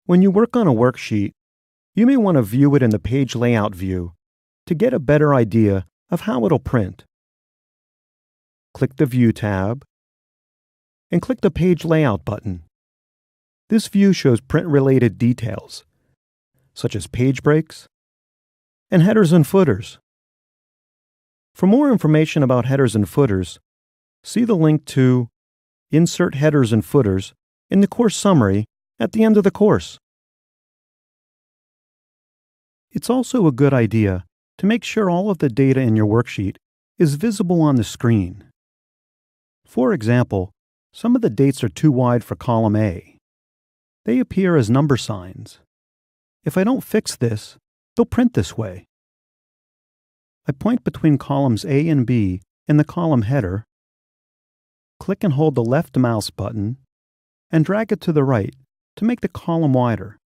When you work on a worksheet, you may want to view it in the page layout view to get a better idea of how it'll print. Click the View tab and click the Page Layout button. This view shows print-related details, such as page breaks and headers and footers. For more information about headers and footers, see the link to Insert Headers and Footers in the course summary at the end of the course. It's also a good idea to make sure all of the data in your worksheet is visible on the screen. For example, some of the dates are too wide for column A. They appear as number signs. If I don't fix this, they'll print this way. I point between columns A and B in the column header, click and hold the left mouse button, and drag it to the right to make the column wider.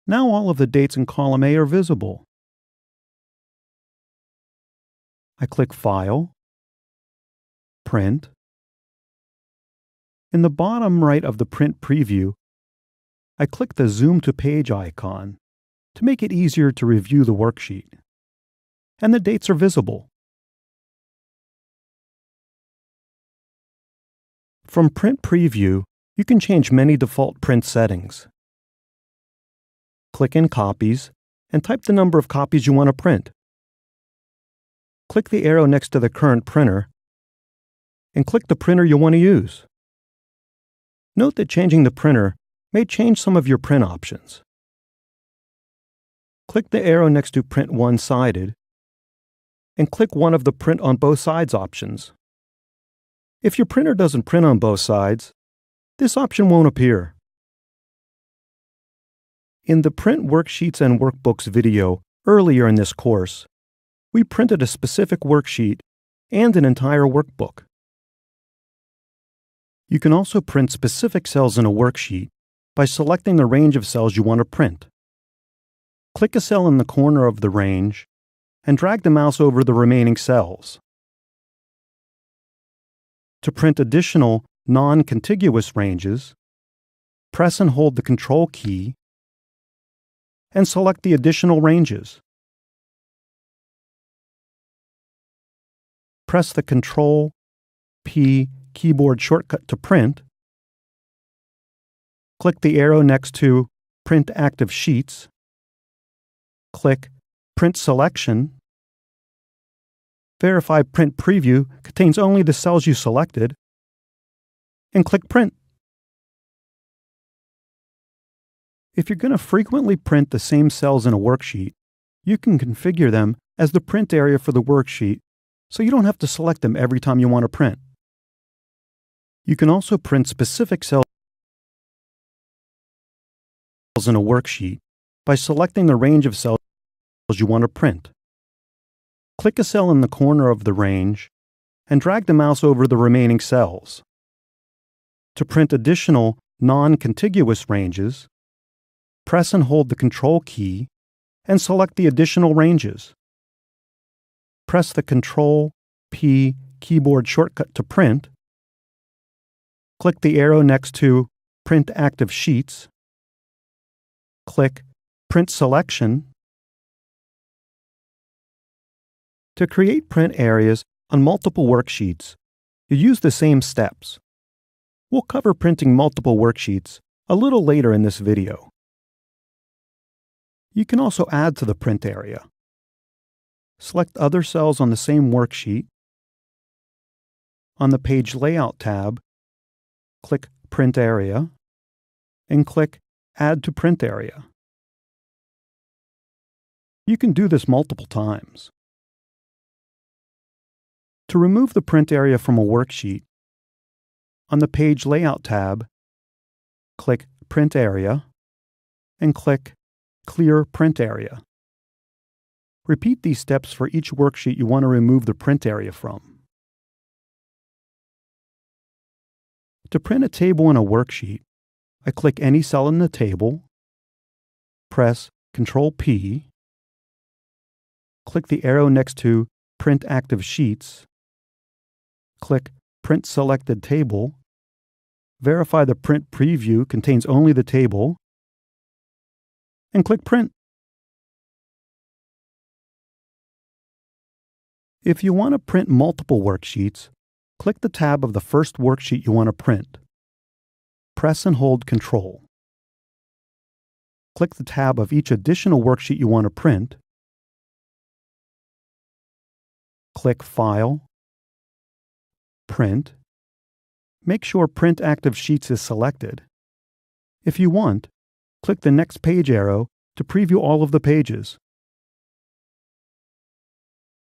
Now all of the dates in column A are visible. I click File, Print. In the bottom right of the print preview, I click the Zoom to Page icon to make it easier to review the worksheet. And the dates are visible. From Print Preview, you can change many default print settings. Click in Copies and type the number of copies you want to print. Click the arrow next to the current printer and click the printer you want to use. Note that changing the printer may change some of your print options. Click the arrow next to Print One-Sided and click one of the Print on Both Sides options. If your printer doesn't print on both sides, this option won't appear. In the Print Worksheets and Workbooks video earlier in this course, we printed a specific worksheet and an entire workbook. You can also print specific cells in a worksheet by selecting the range of cells you want to print. Click a cell in the corner of the range and drag the mouse over the remaining cells. To print additional non-contiguous ranges, press and hold the Control key and select the additional ranges. Press the Control-P keyboard shortcut to print. Click the arrow next to Print Active Sheets. Click Print Selection. Verify Print Preview contains only the cells you selected. And click Print. If you're going to frequently print the same cells in a worksheet, you can configure them as the print area for the worksheet so you don't have to select them every time you want to print. You can also print specific cells in a worksheet by selecting the range of cells you want to print. Click a cell in the corner of the range and drag the mouse over the remaining cells. To print additional non-contiguous ranges, press and hold the Control key and select the additional ranges. Press the Control-P keyboard shortcut to print. Click the arrow next to Print Active Sheets. Click Print Selection. To create print areas on multiple worksheets, you use the same steps. We'll cover printing multiple worksheets a little later in this video. You can also add to the print area. Select other cells on the same worksheet. On the Page Layout tab, click Print Area, and click Add to Print Area. You can do this multiple times. To remove the print area from a worksheet, on the Page Layout tab, click Print Area, and click Clear Print Area. Repeat these steps for each worksheet you want to remove the print area from. To print a table in a worksheet, I click any cell in the table, press Control-P, click the arrow next to Print Active Sheets, click Print Selected Table, verify the print preview contains only the table, and click Print. If you want to print multiple worksheets, click the tab of the first worksheet you want to print. Press and hold Ctrl. Click the tab of each additional worksheet you want to print. Click File, Print. Make sure Print Active Sheets is selected. If you want, click the next page arrow to preview all of the pages.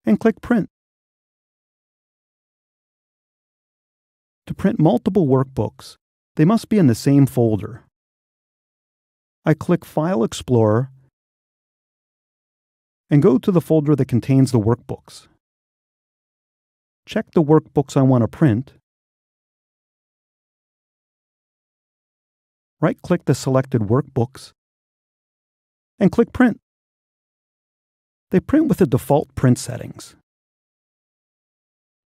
And click Print. To print multiple workbooks, they must be in the same folder. I click File Explorer and go to the folder that contains the workbooks. Check the workbooks I want to print. Right-click the selected workbooks and click Print. They print with the default print settings.